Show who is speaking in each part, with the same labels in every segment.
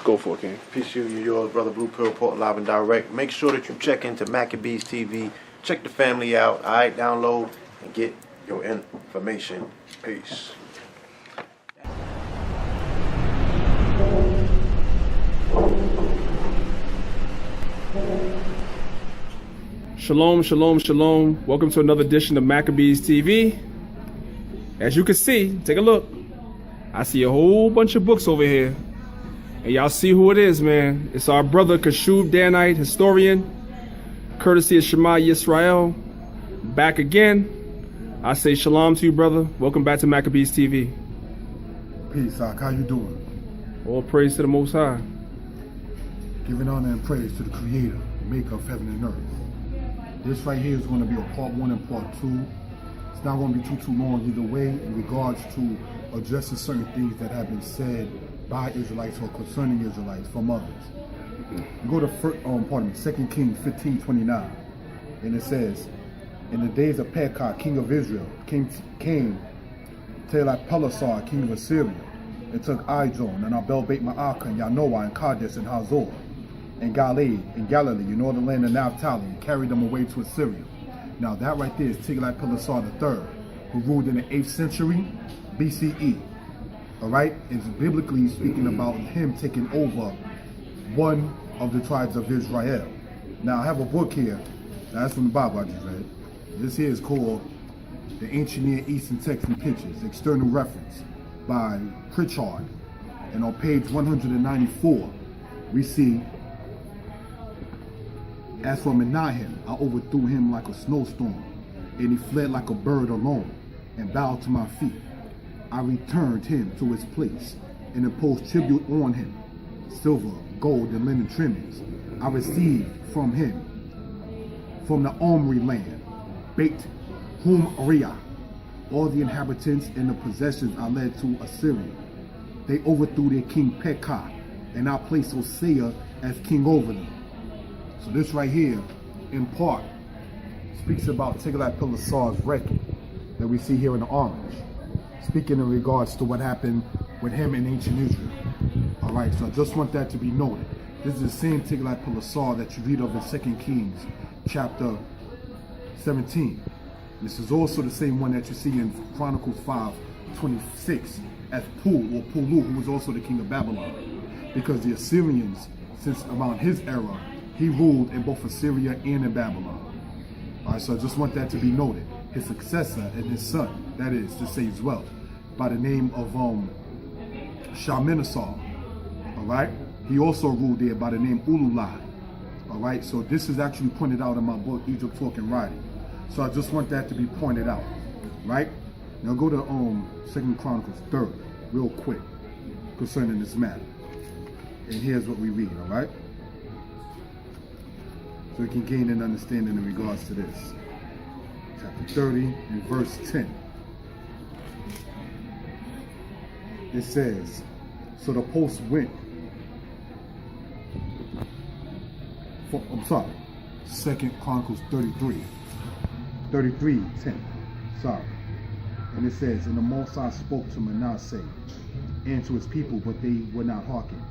Speaker 1: Go for it, King.
Speaker 2: Peace to you, yours, Brother Blue Pill, Report live and direct. Make sure that you check into Maccabees TV. Check the family out. All right, download and get your information. Peace.
Speaker 1: Shalom, shalom, shalom. Welcome to another edition of Maccabees TV. As you can see, take a look. I see a whole bunch of books over here. And y'all see who it is, man. It's our brother Yeshiah Danite, historian, courtesy of Shema Yisrael. Back again. I say shalom to you, brother. Welcome back to Maccabees TV.
Speaker 3: Peace, Ak. How you doing?
Speaker 1: All praise to the Most High.
Speaker 3: Giving honor and praise to the Creator, maker of heaven and earth. This right here is going to be a part 1 and part 2. It's not going to be too long either way in regards to addressing certain things that have been said by Israelites or concerning Israelites from others. You go to 2 Kings 15:29, and it says, "In the days of Pekah, king of Israel, came Tiglath-Pileser, king of Assyria, and took Ijon and Abel-Beth-Maacah and Yanoah and Kadesh and Hazor and Galilee in northern land of Naphtali, and carried them away to Assyria." Now that right there is Tiglath-Pileser III, who ruled in the 8th century BCE. All right, it's biblically speaking about him taking over one of the tribes of Israel. Now I have a book here. That's from the Bible I just read. This here is called The Ancient Near Eastern Texts and Pictures, External Reference by Pritchard. And on page 194, we see, "As for Menahem, I overthrew him like a snowstorm, and he fled like a bird alone, and bowed to my feet. I returned him to his place, and imposed tribute on him, silver, gold, and linen trimmings. I received from him, from the Omri land, Beit Humriah, all the inhabitants and the possessions I led to Assyria. They overthrew their king Pekah, and I placed Hosea as king over them." So this right here, in part, speaks about Tiglath-Pileser's record that we see here in the orange, speaking in regards to what happened with him in ancient Israel. All right, so I just want that to be noted. This is the same Tiglath-Pileser that you read of in 2 Kings chapter 17. This is also the same one that you see in Chronicles 5:26 as Pul, or Pulu, who was also the king of Babylon. Because the Assyrians, since around his era, he ruled in both Assyria and in Babylon. All right, so I just want that to be noted. His successor and his son, that is to say as well, by the name of Shalmaneser. All right, he also ruled there by the name Ululai. All right, so this is actually pointed out in my book, Egypt, Talk and Writing. So I just want that to be pointed out, right? Now go to 2 Chronicles 30, real quick, concerning this matter. And here's what we read, all right? So we can gain an understanding in regards to this. Chapter 30 and verse 10. It says, "So the post went," I'm sorry, 2 Chronicles 33:10. Sorry. And it says, "And the Most High spoke to Manasseh and to his people, but they would not hearken.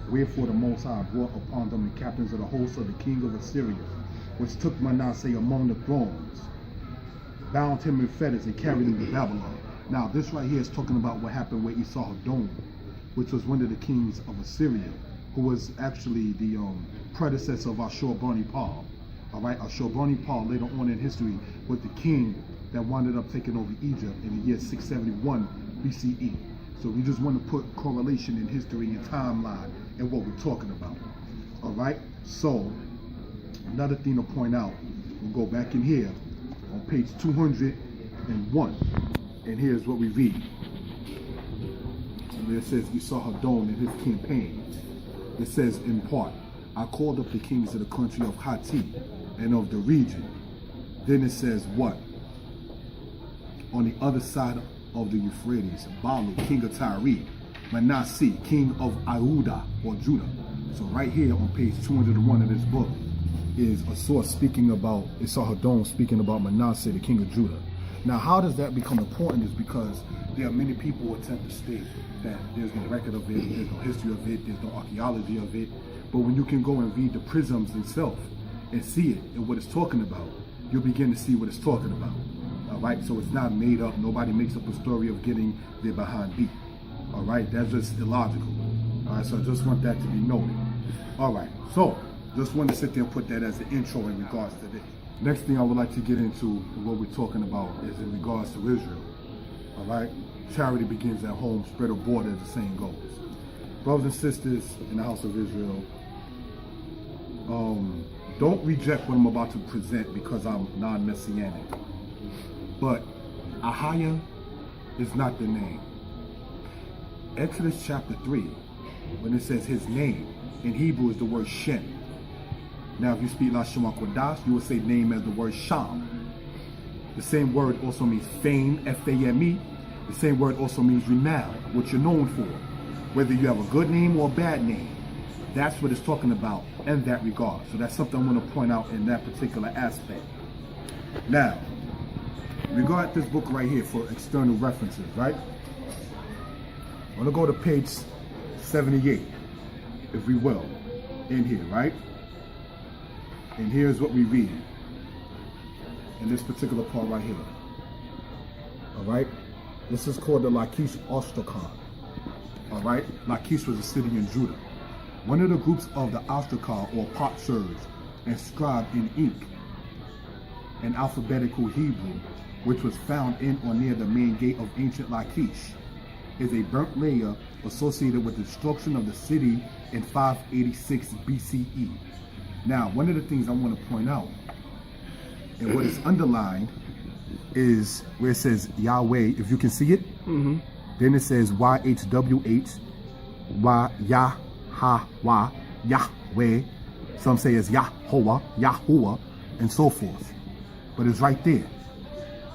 Speaker 3: Wherefore the Most High brought upon them the captains of the host of the king of Assyria, which took Manasseh among the thrones, bound him in fetters, and carried him to Babylon." Now this right here is talking about what happened with Esarhaddon, which was one of the kings of Assyria, who was actually the predecessor of Ashurbanipal. All right, Ashurbanipal later on in history was the king that wound up taking over Egypt in the year 671 BCE. So we just want to put correlation in history and timeline and what we're talking about. All right, so another thing to point out, we'll go back in here on page 201, and here's what we read. And it says Esarhaddon in his campaign. It says in part, "I called up the kings of the country of Hatti and of the region." Then it says what? On the other side of the Euphrates, Balu, king of Tyre, Manasseh, king of Yehuda or Judah. So right here on page 201 of this book is a source speaking about Esarhaddon, speaking about Manasseh, the king of Judah. Now, how does that become important is because there are many people who attempt to state that there's no record of it, there's no history of it, there's no archaeology of it. But when you can go and read the prisms itself and see it and what it's talking about, you'll begin to see what it's talking about. All right, so it's not made up. Nobody makes up a story of getting their behind beat. All right, that's just illogical. All right, so I just want that to be noted. All right, so just want to sit there and put that as an intro in regards to this. Next thing I would like to get into what we're talking about is in regards to Israel. All right, charity begins at home, spread abroad, as the saying goes. Brothers and sisters in the house of Israel, don't reject what I'm about to present because I'm non-messianic. But Ahaya is not the name. Exodus chapter 3, when it says his name, in Hebrew is the word Shem. Now, if you speak Lashon Kodash, you will say name as the word Sham. The same word also means fame, F-A-M-E. The same word also means renown, what you're known for. Whether you have a good name or a bad name, that's what it's talking about in that regard. So that's something I'm going to point out in that particular aspect. Now, regard this book right here for external references, right? I'm going to go to page 78, if we will, in here, right? And here's what we read in this particular part right here. All right? This is called the Lachish Ostrakhan. All right? Lachish was a city in Judah. One of the groups of the Ostrakhan, or potsherds, inscribed in ink in alphabetical Hebrew, which was found in or near the main gate of ancient Lachish, is a burnt layer associated with the destruction of the city in 586 BCE. Now, one of the things I want to point out, and what is underlined, is where it says Yahweh, if you can see it, then it says YHWH, Yahweh, Yahweh, some say it's Yahuwah, Yahuwah, and so forth. But it's right there.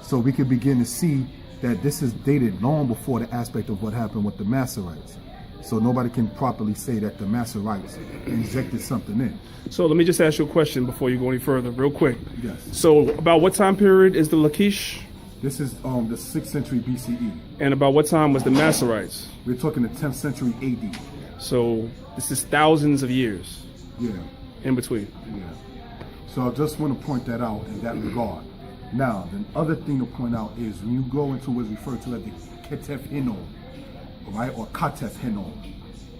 Speaker 3: So we can begin to see that this is dated long before the aspect of what happened with the Masoretes. So nobody can properly say that the Masoretes injected something in.
Speaker 1: So let me just ask you a question before you go any further, real quick.
Speaker 3: Yes.
Speaker 1: So about what time period is the Lachish?
Speaker 3: This is the 6th century BCE.
Speaker 1: And about what time was the Masoretes?
Speaker 3: We're talking the 10th century AD.
Speaker 1: So this is thousands of years.
Speaker 3: Yeah.
Speaker 1: In between.
Speaker 3: Yeah. So I just want to point that out in that regard. Now, the other thing to point out is when you go into what's referred to as the Ketef Hinnom, right, or Katef Hinnom.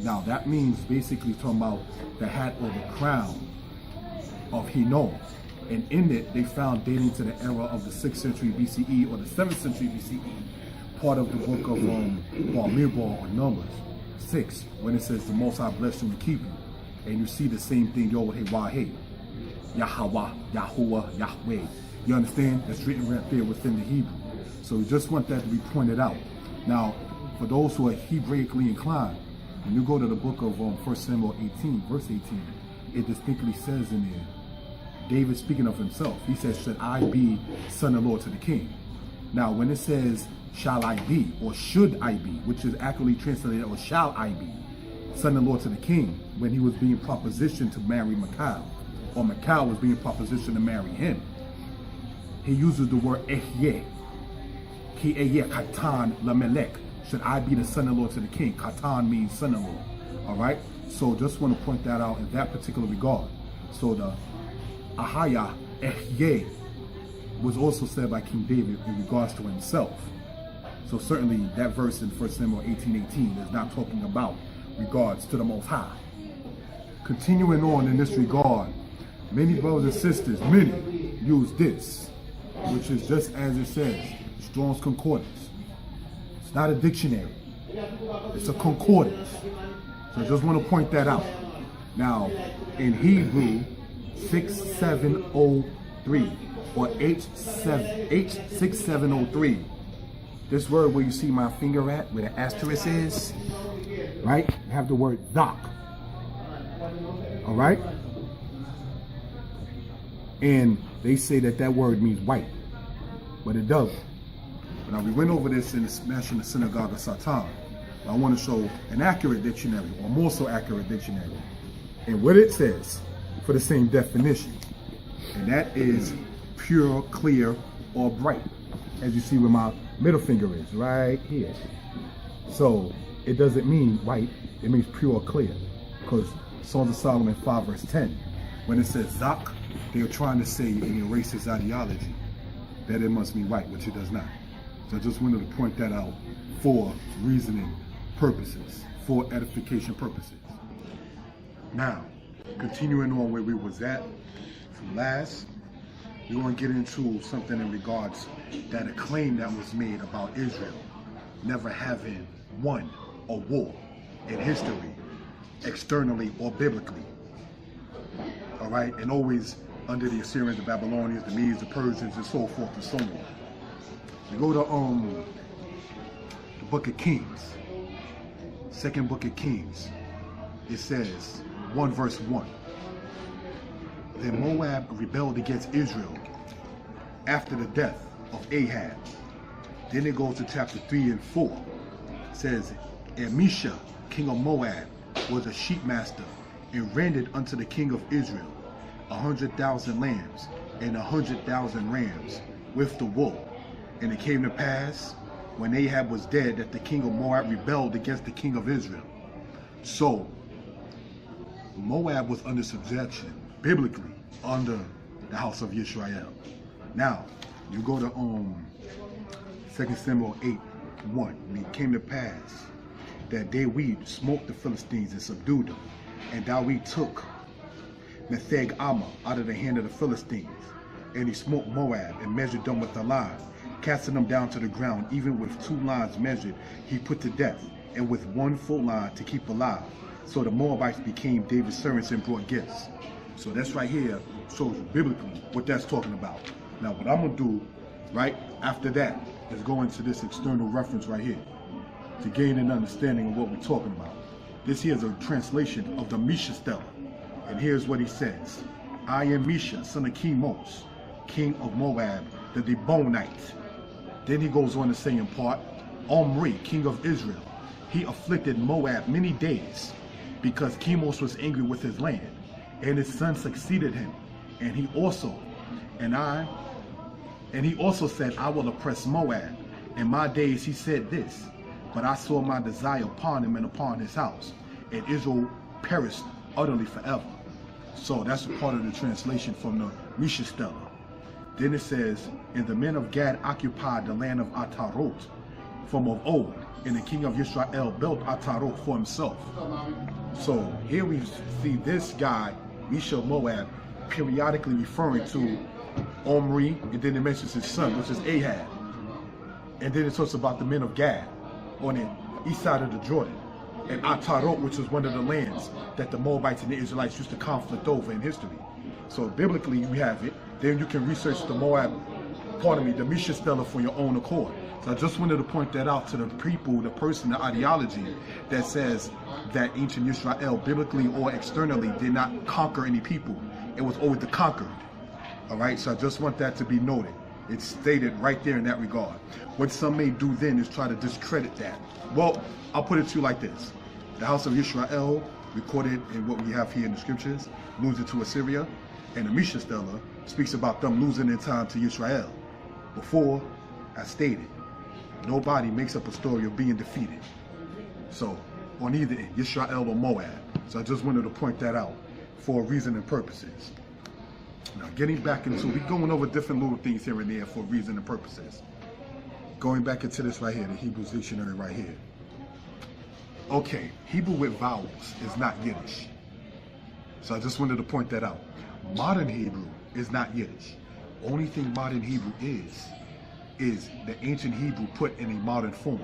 Speaker 3: Now, that means basically talking about the hat or the crown of Hinnom. And in it, they found dating to the era of the 6th century BCE or the 7th century BCE, part of the book of Bamidbar or Numbers 6, when it says the Most High bless you and keep you. And you see the same thing, Yahweh, Yahweh, Yahuwah, Yahweh. You understand? That's written right there within the Hebrew. So we just want that to be pointed out. Now, for those who are Hebraically inclined, when you go to the book of 1 Samuel 18, verse 18, it distinctly says in there, David speaking of himself, he says, should I be son-in-law to the king? Now, when it says, shall I be, or should I be, which is accurately translated, or shall I be, son-in-law to the king, when he was being propositioned to marry Michal, or Michal was being propositioned to marry him, he uses the word ehyeh, ki ehyeh katan lamelech. Should I be the son-in-law to the king? Katan means son-in-law. All right. So just want to point that out in that particular regard. So the Ahaya ehyeh was also said by King David in regards to himself. So certainly that verse in 1 Samuel 18:18 is not talking about regards to the Most High. Continuing on in this regard, many brothers and sisters, many use this, which is just as it says, Strong's Concordance. It's not a dictionary. It's a concordance. So I just want to point that out. Now, in Hebrew, 6703 or H6703, this word where you see my finger at, where the asterisk is, right? You have the word Zak. All right? And they say that that word means white, but it doesn't. Now, we went over this in the Smashing the Synagogue of Satan. I want to show an accurate dictionary, or more so accurate dictionary, and what it says for the same definition, and that is pure, clear, or bright. as you see where my middle finger is, right here. So it doesn't mean white, it means pure or clear. Because Songs of Solomon 5 verse 10, when it says Zak, they are trying to say in a racist ideology that it must mean white, which it does not. So I just wanted to point that out for reasoning purposes, for edification purposes. Now, continuing on where we was at from last, we're going to get into something in regards that a claim that was made about Israel never having won a war in history, externally or biblically. All right, and always under the Assyrians, the Babylonians, the Medes, the Persians, and so forth and so on. We go to the book of Kings, second book of Kings. It says 1 verse 1. Then Moab rebelled against Israel after the death of Ahab. Then it goes to chapter 3 and 4. It says, and Misha, king of Moab, was a sheep master, and rendered unto the king of Israel 100,000 lambs and 100,000 rams with the wool. And it came to pass, when Ahab was dead, that the king of Moab rebelled against the king of Israel. So Moab was under subjection, biblically, under the house of Yisrael. Now, you go to 2 Samuel 8:1. And it came to pass that David smote the Philistines and subdued them. And David took Metheg Ammah out of the hand of the Philistines. And he smote Moab and measured them with a line, casting them down to the ground. Even with 2 lines measured, he put to death, and with 1 full line to keep alive. So the Moabites became David's servants and brought gifts. So that's right here shows biblically what that's talking about. Now what I'm going to do right after that is go into this external reference right here to gain an understanding of what we're talking about. This here is a translation of the Misha Stela. And here's what he says. I am Misha, son of Chemos, king of Moab, the Dibonite. Then he goes on to say in part, Omri, king of Israel, he afflicted Moab many days, because Chemos was angry with his land, and his son succeeded him. And he also said, I will oppress Moab. In my days he said this, but I saw my desire upon him and upon his house, and Israel perished utterly forever. So that's a part of the translation from the Misha Stela. Then it says, and the men of Gad occupied the land of Atarot from of old, and the king of Israel built Atarot for himself. So here we see this guy, Misha Moab, periodically referring to Omri, and then it mentions his son, which is Ahab. And then it talks about the men of Gad on the east side of the Jordan, and Atarot, which was one of the lands that the Moabites and the Israelites used to conflict over in history. So biblically you have it. Then you can research the the Misha Stela for your own accord. So I just wanted to point that out to the people, the person, the ideology that says that ancient Israel, biblically or externally, did not conquer any people. It was always the conquered. All right, so I just want that to be noted. It's stated right there in that regard. What some may do then is try to discredit that. Well, I'll put it to you like this. The house of Israel, recorded in what we have here in the scriptures, losing to Assyria, and the Misha Stela speaks about them losing their time to Israel. Before, I stated, nobody makes up a story of being defeated. So, on either end, Israel or Moab. So I just wanted to point that out for reason and purposes. Now, getting back into, we're going over different little things here and there for reason and purposes. Going back into this right here, the Hebrew dictionary right here. Okay, Hebrew with vowels is not Yiddish. So I just wanted to point that out. Modern Hebrew is not Yiddish. Only thing modern Hebrew is the ancient Hebrew put in a modern form.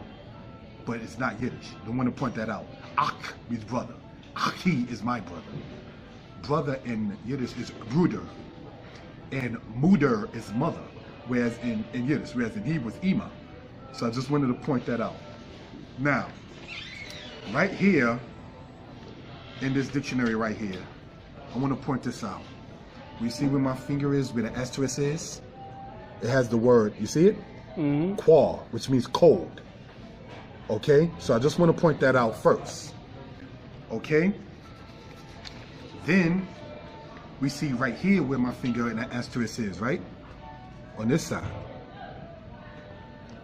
Speaker 3: But it's not Yiddish. I want to point that out. Ach means brother. Achi is my brother. Brother in Yiddish is Bruder. And Muder is mother. Whereas in Yiddish, whereas in Hebrew is Ima. So I just wanted to point that out. Now, right here, in this dictionary right here, I want to point this out. You see where my finger is, where the asterisk is? It has the word, you see it? Mm-hmm. Qua, which means cold. Okay? So I just want to point that out first. Okay? Then, we see right here where my finger and the asterisk is, right? On this side.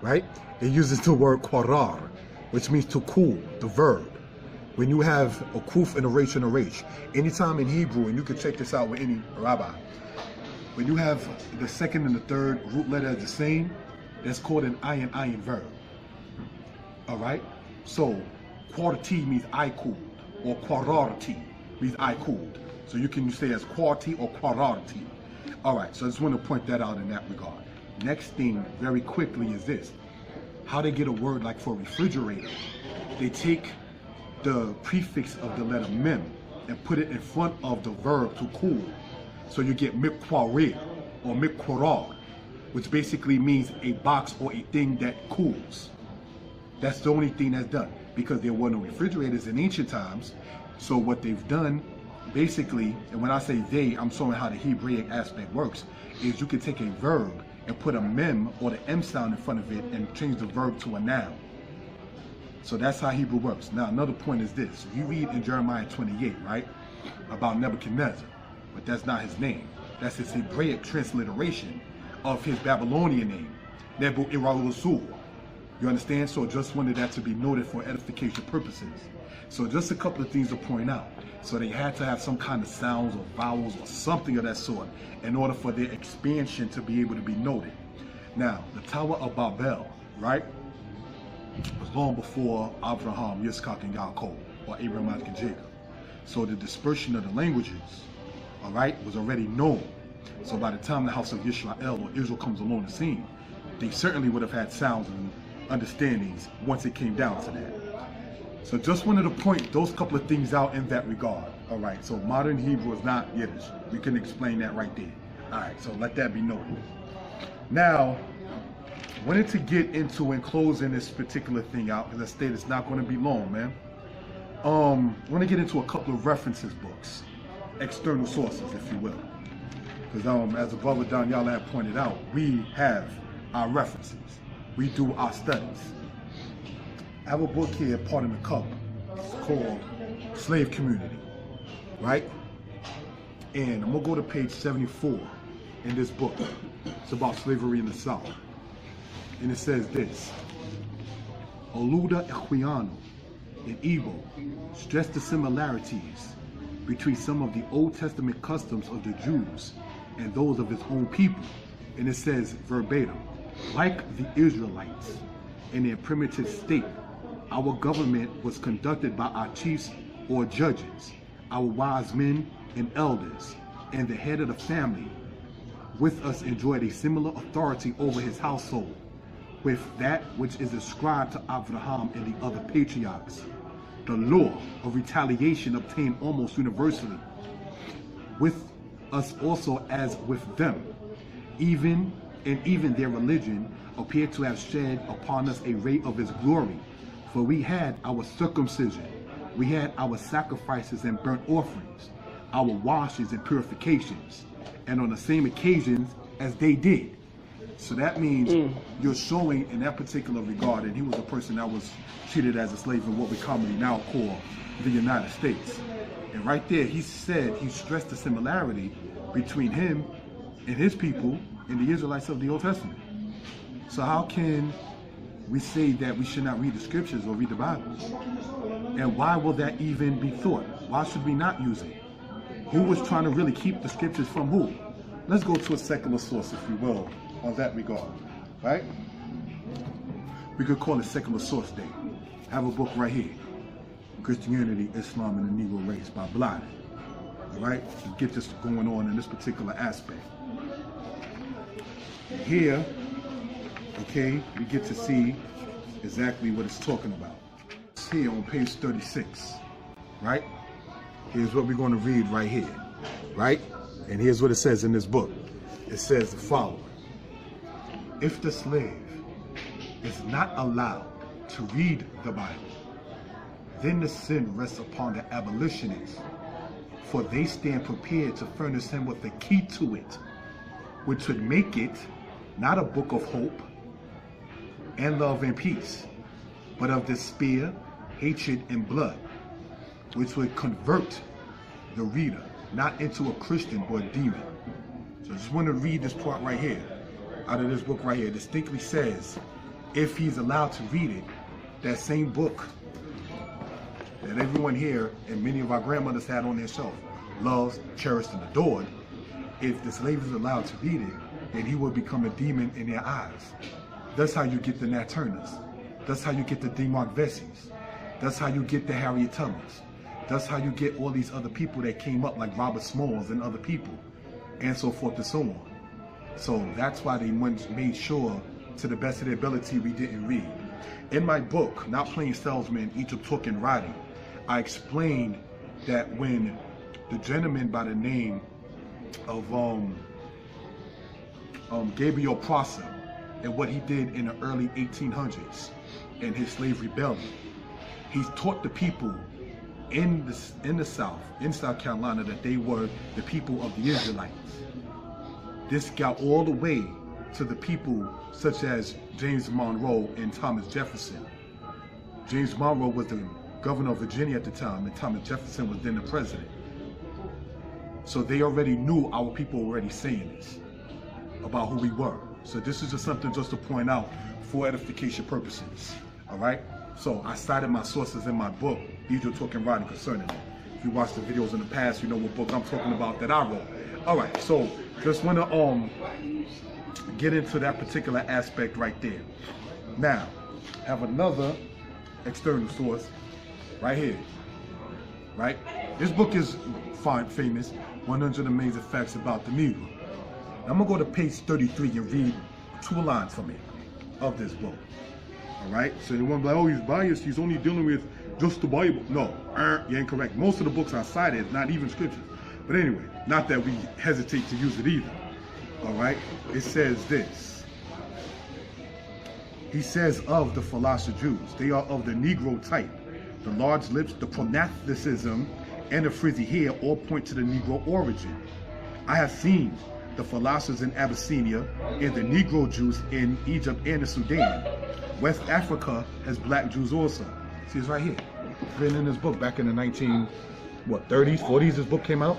Speaker 3: right? It uses the word qarar, which means to cool, the verb. When you have a kuf and a resh and a resh, anytime in Hebrew, and you can check this out with any rabbi, when you have the second and the third root letter as the same, that's called an ayin verb. All right? So, quarti means I cooled, or qararti means I cooled. So you can say as quarti or qararti. All right, so I just want to point that out in that regard. Next thing, very quickly, is this. How they get a word like for refrigerator. They take the prefix of the letter mem and put it in front of the verb to cool. So you get mikwarir or mikwarar, which basically means a box or a thing that cools. That's the only thing that's done, because there were no refrigerators in ancient times. So what they've done, basically, and when I say they, I'm showing how the Hebraic aspect works, is you can take a verb and put a mem or the M sound in front of it and change the verb to a noun. So that's how Hebrew works. Now, another point is this. You read in Jeremiah 28, right, about Nebuchadnezzar, but that's not his name. That's his Hebraic transliteration of his Babylonian name, Nebu-Irasul. You understand? So just wanted that to be noted for edification purposes. So just a couple of things to point out. So they had to have some kind of sounds or vowels or something of that sort in order for their expansion to be able to be noted. Now, the Tower of Babel, right, was long before Abraham, Yitzchak, and Yaakov, or Abraham, Isaac, and Jacob. So the dispersion of the languages, all right, was already known. So by the time the house of Yisrael or Israel comes along the scene, they certainly would have had sounds and understandings once it came down to that. So just wanted to point those couple of things out in that regard. All right, so modern Hebrew is not Yiddish. We can explain that right there. All right, so let that be noted. Now, wanted to get into and closing this particular thing out, because I stated it's not going to be long, man. I want to get into a couple of references books, external sources, if you will. Because as the brother Daniel had pointed out, we have our references. We do our studies. I have a book here, Pardon the Cup. It's called Slave Community, right? And I'm going to go to page 74 in this book. It's about slavery in the South. And it says this: Oluda Equiano in Igbo stressed the similarities between some of the Old Testament customs of the Jews and those of his own people. And it says verbatim, like the Israelites in their primitive state, our government was conducted by our chiefs or judges, our wise men and elders, and the head of the family with us enjoyed a similar authority over his household, with that which is ascribed to Abraham and the other patriarchs. The law of retaliation obtained almost universally with us also as with them. Even their religion appeared to have shed upon us a ray of his glory, for we had our circumcision, we had our sacrifices and burnt offerings, our washes and purifications, and on the same occasions as they did. So that means you're showing in that particular regard, and he was a person that was treated as a slave in what we commonly now call the United States. And right there, he said, he stressed the similarity between him and his people and the Israelites of the Old Testament. So how can we say that we should not read the scriptures or read the Bible? And why will that even be thought? Why should we not use it? Who was trying to really keep the scriptures from who? Let's go to a secular source, if you will, on that regard, right? We could call it secular source day. I have a book right here, Christianity, Islam, and the Negro Race by Blyden. All right, to get this going on in this particular aspect. Here, okay, we get to see exactly what it's talking about. It's here on page 36, right? Here's what we're going to read right here, right? And here's what it says in this book. It says the following: if the slave is not allowed to read the Bible, then the sin rests upon the abolitionists, for they stand prepared to furnish him with the key to it, which would make it not a book of hope and love and peace, but of despair, hatred, and blood, which would convert the reader not into a Christian but a demon. So I just want to read this part right here, out of this book right here. It distinctly says, if he's allowed to read it, that same book that everyone here and many of our grandmothers had on their shelf, loved, cherished, and adored, if the slave is allowed to read it, then he will become a demon in their eyes. That's how you get the Nat Turners. That's how you get the DeMarc Vessies. That's how you get the Harriet Tubmans. That's how you get all these other people that came up like Robert Smalls and other people, and so forth and so on. So that's why they made sure, to the best of their ability, we didn't read. In my book, Not Plain Salesman, Egypt Talking Writing, I explained that when the gentleman by the name of Gabriel Prosser and what he did in the early 1800s in his slave rebellion, he taught the people in the South, in South Carolina, that they were the people of the Israelites. This got all the way to the people such as James Monroe and Thomas Jefferson. James Monroe was the governor of Virginia at the time, and Thomas Jefferson was then the president. So they already knew, our people were already saying this about who we were. So this is just something just to point out for edification purposes. All right? So I cited my sources in my book, Egypt Talking Writing, concerning it. If you watched the videos in the past, you know what book I'm talking about that I wrote. All right, so just want to get into that particular aspect right there. Now, have another external source right here. Right? This book is famous, 100 Amazing Facts About the Negro. Now, I'm going to go to page 33 and read 2 lines from it, of this book. All right? So you won't be like, oh, he's biased, he's only dealing with just the Bible. No, you ain't correct. Most of the books I cited, not even scriptures. But anyway, not that we hesitate to use it either. All right? It says this. He says of the philosopher Jews, they are of the Negro type. The large lips, the prognathicism, and the frizzy hair all point to the Negro origin. I have seen the philosophers in Abyssinia and the Negro Jews in Egypt and the Sudan. West Africa has black Jews also. See, it's right here. It's written in this book back in the 30s, 40s, this book came out,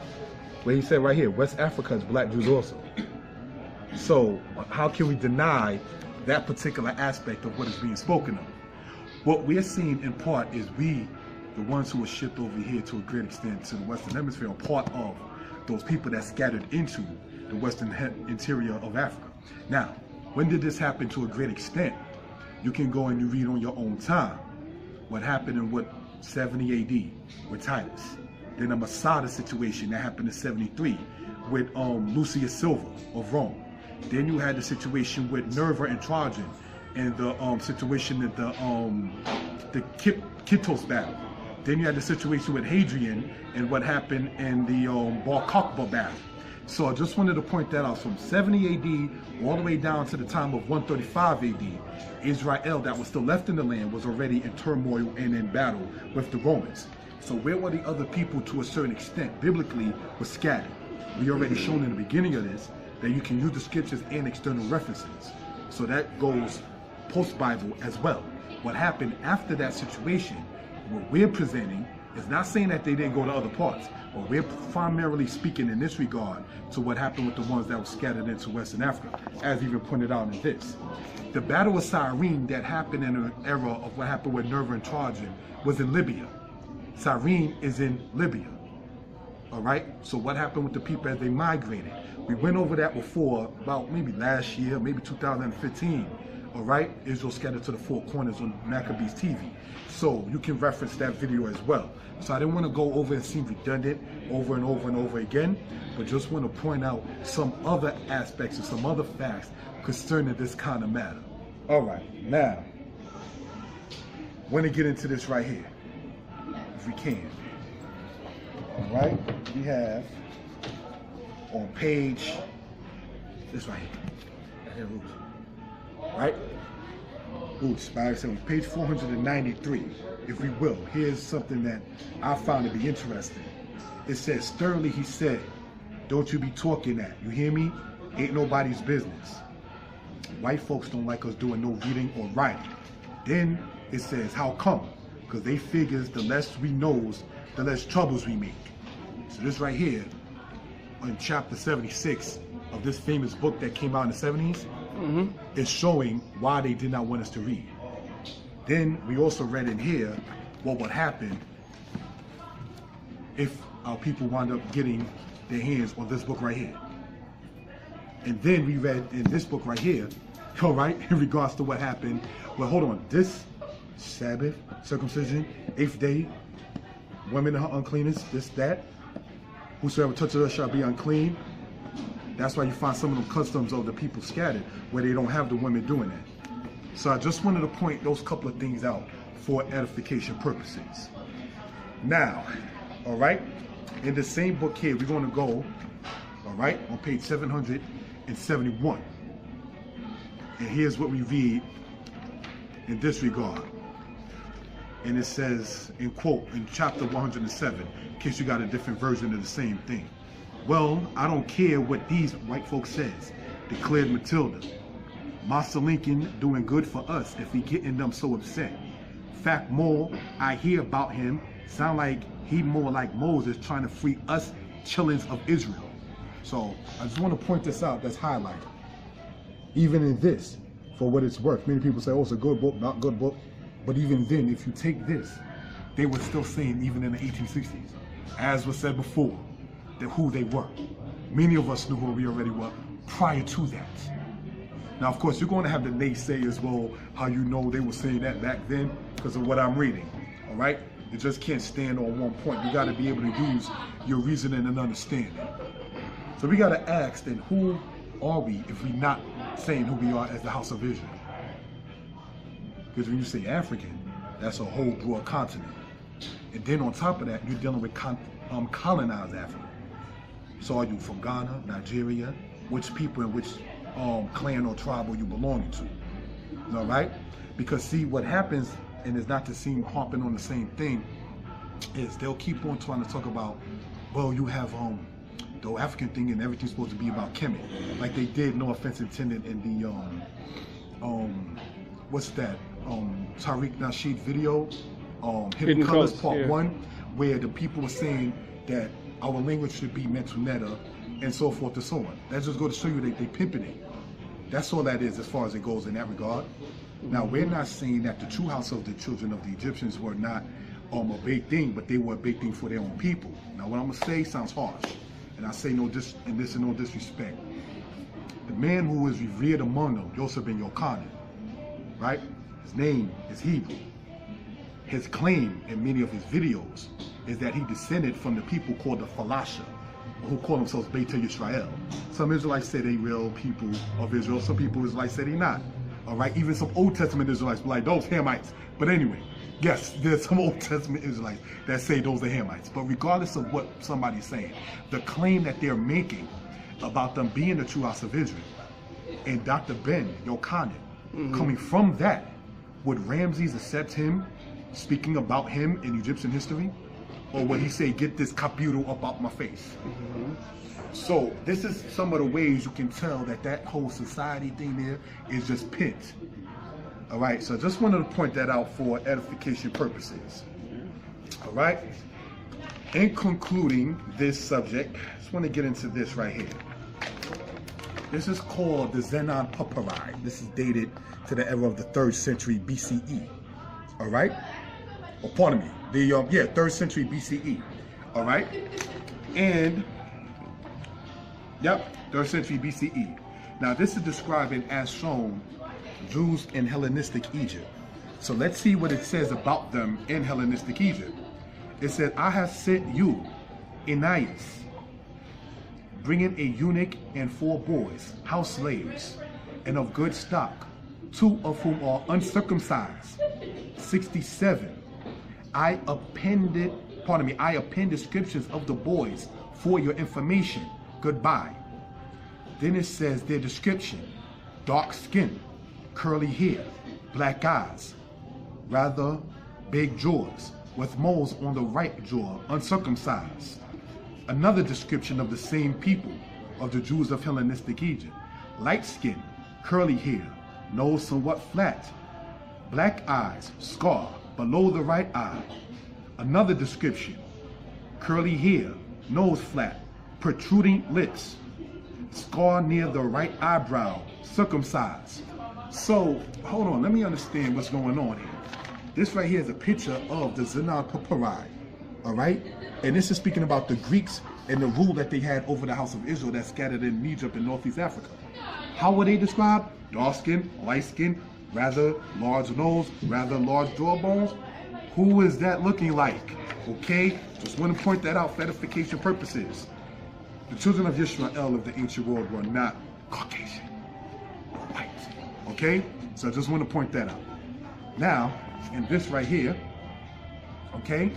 Speaker 3: where he said right here, West Africa has black Jews also. So how can we deny that particular aspect of what is being spoken of? What we're seeing in part is we, the ones who were shipped over here to a great extent to the Western Hemisphere, are part of those people that scattered into the Western interior of Africa. Now, when did this happen to a great extent? You can go and you read on your own time what happened in 70 AD with Titus. Then the Masada situation that happened in 73 with Lucius Silva of Rome. Then you had the situation with Nerva and Trajan and the situation at the Kittos battle. Then you had the situation with Hadrian and what happened in the Bar Kokhba battle. So I just wanted to point that out. From 70 AD all the way down to the time of 135 AD, Israel that was still left in the land was already in turmoil and in battle with the Romans. So where were the other people to a certain extent? Biblically, were scattered. We already shown in the beginning of this that you can use the scriptures and external references. So that goes post-Bible as well. What happened after that situation, what we're presenting, is not saying that they didn't go to other parts, but we're primarily speaking in this regard to what happened with the ones that were scattered into Western Africa, as even pointed out in this. The Battle of Cyrene that happened in an era of what happened with Nerva and Trajan was in Libya. Cyrene is in Libya. All right? So what happened with the people as they migrated? We went over that before, about maybe last year, maybe 2015. All right? Israel scattered to the four corners on Maccabees TV. So you can reference that video as well. So I didn't want to go over and seem redundant over and over and over again, but just want to point out some other aspects and some other facts concerning this kind of matter. All right, now, want to get into this right here, if we can. All right, we have on page, this right here, right? Roots, on page 493, if we will. Here's something that I found to be interesting. It says, sternly he said, don't you be talking that. You hear me? Ain't nobody's business. White folks don't like us doing no reading or writing. Then it says, how come? Because they figures the less we knows, the less troubles we make. So this right here, in chapter 76 of this famous book that came out in the 70s, It's showing why they did not want us to read. Then we also read in here what would happen if our people wind up getting their hands on this book right here. And then we read in this book right here, all right, in regards to what happened. Well, hold on. This Sabbath, circumcision, 8th day, women in her uncleanness, this, that. Whosoever touches us shall be unclean. That's why you find some of the customs of the people scattered, where they don't have the women doing that. So I just wanted to point those couple of things out for edification purposes. Now, all right, in the same book here, we're going to go, all right, on page 771. And here's what we read in this regard. And it says, in quote, in chapter 107, in case you got a different version of the same thing. Well, I don't care what these white folks says, declared Matilda. Master Lincoln doing good for us if he getting them so upset. Fact more, I hear about him, sound like he more like Moses trying to free us chillings of Israel. So I just want to point this out, that's highlighted. Even in this, for what it's worth, many people say, oh, it's a good book, not good book. But even then, if you take this, they were still saying, even in the 1860s, as was said before, that who they were. Many of us knew who we already were prior to that. Now, of course, you're going to have the naysayers, well, how you know they were saying that back then? Because of what I'm reading, all right? You just can't stand on one point. You got to be able to use your reasoning and understanding. So we got to ask then, who are we if we're not saying who we are as the house of Israel? Because when you say African, that's a whole broad continent. And then on top of that, you're dealing with colonized Africa. So are you from Ghana, Nigeria? Which people and which clan or tribe are you belonging to? All right? Because see, what happens, and it's not to seem harping on the same thing, is they'll keep on trying to talk about, well, you have the African thing and everything's supposed to be about Kemet. Like they did, no offense intended, in the, what's that? Tariq Nasheed video, Hidden Colors Part 1, where the people were saying that our language should be Metuneta and so forth and so on. That just go to show you that they pimping it. That's all that is as far as it goes in that regard. Now, we're not saying that the true house of the children of the Egyptians were not a big thing, but they were a big thing for their own people. Now, what I'm going to say sounds harsh, and I say no disrespect. The man who was revered among them, Joseph ben Yochanan, right? His name is Hebrew. His claim in many of his videos is that he descended from the people called the Falasha, who call themselves Beit Yisrael. Some Israelites say they real people of Israel. Some people Israelites say they not. All right, even some Old Testament Israelites be like those Hamites. But anyway, yes, there's some Old Testament Israelites that say those are Hamites. But regardless of what somebody's saying, the claim that they're making about them being the true house of Israel, and Dr. Ben Yochanan coming from that, would Ramses accept him speaking about him in Egyptian history? Or would he say, get this caputo up out my face? So this is some of the ways you can tell that that whole society thing there is just pent. All right, so I just wanted to point that out for edification purposes. All right, in concluding this subject, I just want to get into this right here. This is called the Zenon Papyri. This is dated to the era of the 3rd century BCE. All right, or pardon me, the 3rd century BCE. All right, and yep, 3rd century BCE. Now this is describing as shown Jews in Hellenistic Egypt. So let's see what it says about them in Hellenistic Egypt. It says, I have sent you, Aeneas, bringing a eunuch and 4 boys, house slaves, and of good stock, 2 of whom are uncircumcised, 67. I append descriptions of the boys for your information. Goodbye. Then it says their description: dark skin, curly hair, black eyes, rather big jaws, with moles on the right jaw, uncircumcised. Another description of the same people, of the Jews of Hellenistic Egypt: light skin, curly hair, nose somewhat flat, black eyes, scar below the right eye. Another description: curly hair, nose flat, protruding lips, scar near the right eyebrow, circumcised. So, hold on, let me understand what's going on here. This right here is a picture of the Zinar Papyri, all right? And this is speaking about the Greeks and the rule that they had over the house of Israel that's scattered in Egypt and Northeast Africa. How were they described? Dark skin, light skin, rather large nose, rather large jawbones. Who is that looking like? Okay, just want to point that out for edification purposes. The children of Israel of the ancient world were not Caucasian or white. Okay, so I just want to point that out. Now, in this right here, okay,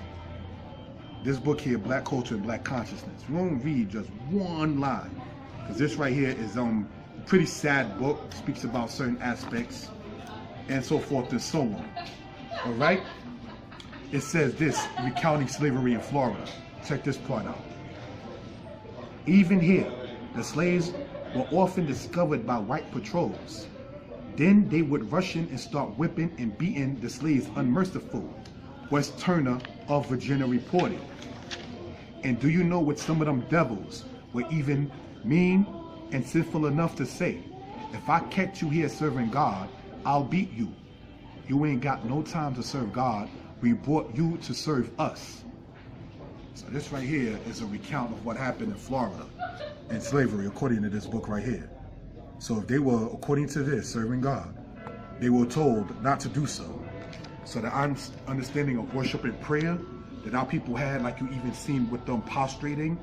Speaker 3: this book here, Black Culture and Black Consciousness. We won't read just one line, because this right here is a pretty sad book, speaks about certain aspects and so forth and so on. All right, it says this, recounting slavery in Florida. Check this part out. Even here, the slaves were often discovered by white patrols. Then they would rush in and start whipping and beating the slaves unmerciful, West Turner of Virginia reported. And do you know what some of them devils were even mean and sinful enough to say? If I catch you here serving God, I'll beat you. You ain't got no time to serve God. We brought you to serve us. So this right here is a recount of what happened in Florida in slavery, according to this book right here. So if they were, according to this, serving God, they were told not to do so. So the understanding of worship and prayer that our people had, like you even seen with them prostrating,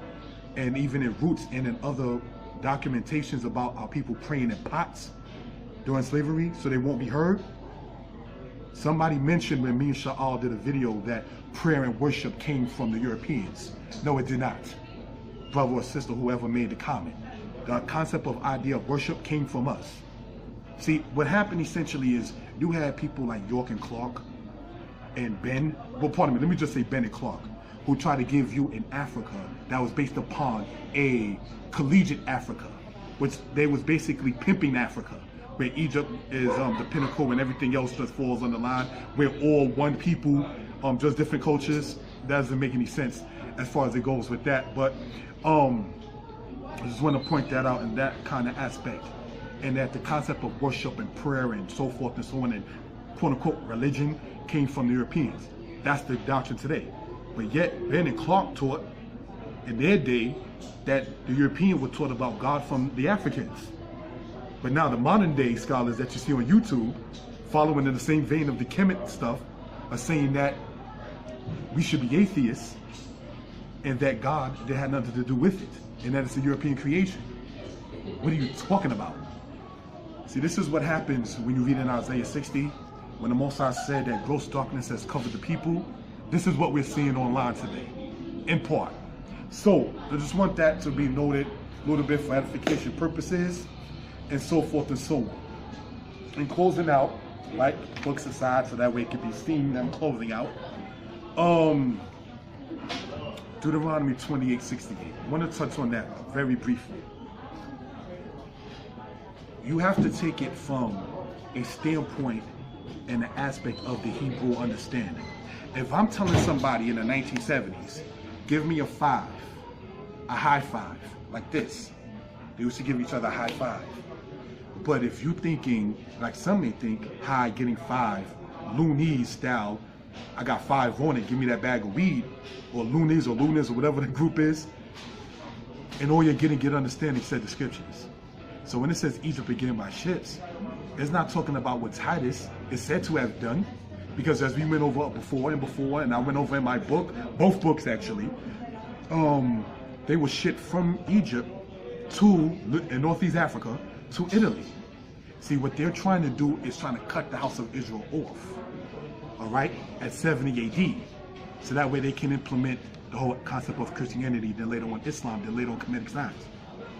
Speaker 3: and even in roots and in other documentations about our people praying in pots during slavery so they won't be heard. Somebody mentioned when me and Sha'al did a video that prayer and worship came from the Europeans. No, it did not. Brother or sister, whoever made the comment. The concept of idea of worship came from us. See, what happened essentially is you had people like York and Clark and Ben, well, pardon me, let me just say Ben and Clark, who tried to give you an Africa that was based upon a collegiate Africa, which they was basically pimping Africa, where Egypt is the pinnacle and everything else just falls on the line. We're all one people, just different cultures. That doesn't make any sense as far as it goes with that. But I just want to point that out in that kind of aspect. And that the concept of worship and prayer and so forth and so on and quote unquote religion came from the Europeans. That's the doctrine today. But yet Ben and Clark taught in their day that the European were taught about God from the Africans. But now the modern day scholars that you see on YouTube, following in the same vein of the Kemet stuff, are saying that we should be atheists and that God had nothing to do with it, and that it's a European creation. What are you talking about? See, this is what happens when you read in Isaiah 60, when the Most High said that gross darkness has covered the people. This is what we're seeing online today, in part. So, I just want that to be noted a little bit for edification purposes, and so forth and so on. In closing out, right, books aside, so that way it can be seen that I'm closing out. Deuteronomy 28:68. I want to touch on that very briefly. You have to take it from a standpoint and an aspect of the Hebrew understanding. If I'm telling somebody in the 1970s, give me a five, a high five, like this, they used to give each other a high five. But if you thinking, like some may think, high getting five, Looney's style, I got five on it, give me that bag of weed, or Looney's or whatever the group is, and all you're getting get understanding said the scriptures. So when it says Egypt began by ships, it's not talking about what Titus is said to have done, because as we went over before, and I went over in my book, both books actually, they were shipped from Egypt to in Northeast Africa to Italy. See, what they're trying to do is trying to cut the house of Israel off, all right, at 70 AD. So that way they can implement the whole concept of Christianity, then later on Islam, then later on Kemetic science.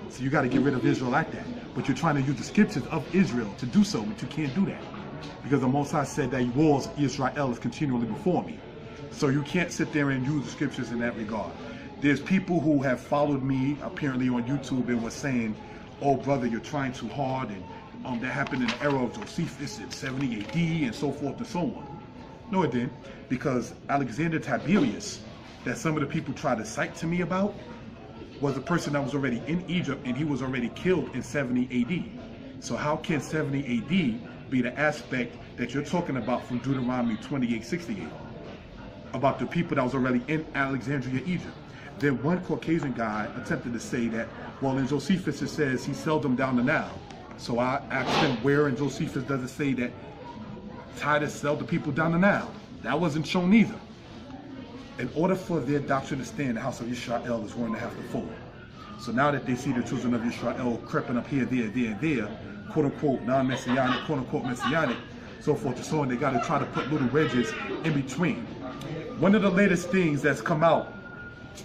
Speaker 3: So you got to get rid of Israel like that. But you're trying to use the scriptures of Israel to do so, but you can't do that. Because the Most High said that wars Israel is continually before me. So you can't sit there and use the scriptures in that regard. There's people who have followed me apparently on YouTube and were saying, oh brother, you're trying too hard, and that happened in the era of Josephus in 70 AD and so forth and so on. No, it didn't, because Alexander Tiberius, that some of the people tried to cite to me about, was a person that was already in Egypt, and he was already killed in 70 AD. So how can 70 AD be the aspect that you're talking about from Deuteronomy 28:68 about the people that was already in Alexandria, Egypt? Then one Caucasian guy attempted to say that, well, in Josephus it says he sailed them down the Nile. So I asked him, where in Josephus does it say that Titus sailed the people down the Nile? That wasn't shown either. In order for their doctrine to stand, the house of Israel is going to have to fall. So now that they see the children of Israel creeping up here, there, quote unquote non-messianic, quote unquote messianic, so forth and so on, they got to try to put little wedges in between. One of the latest things that's come out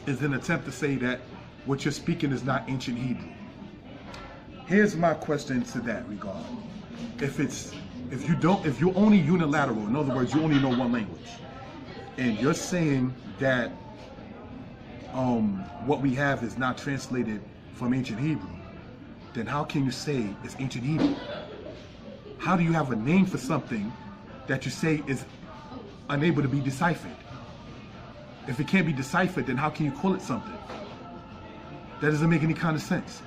Speaker 3: is an attempt to say that what you're speaking is not ancient Hebrew. Here's my question to that regard. If you're only unilateral, in other words, you only know one language, and you're saying that what we have is not translated from ancient Hebrew, then how can you say it's ancient Hebrew? How do you have a name for something that you say is unable to be deciphered? If it can't be deciphered, then how can you call it something? That doesn't make any kind of sense.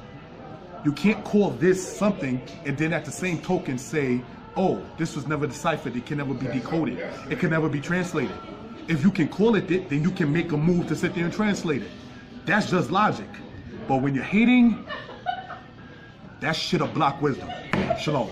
Speaker 3: You can't call this something and then at the same token say, oh, this was never deciphered, it can never be decoded, it can never be translated. If you can call it that, then you can make a move to sit there and translate it. That's just logic. But when you're hating, that shit'll block wisdom. Shalom.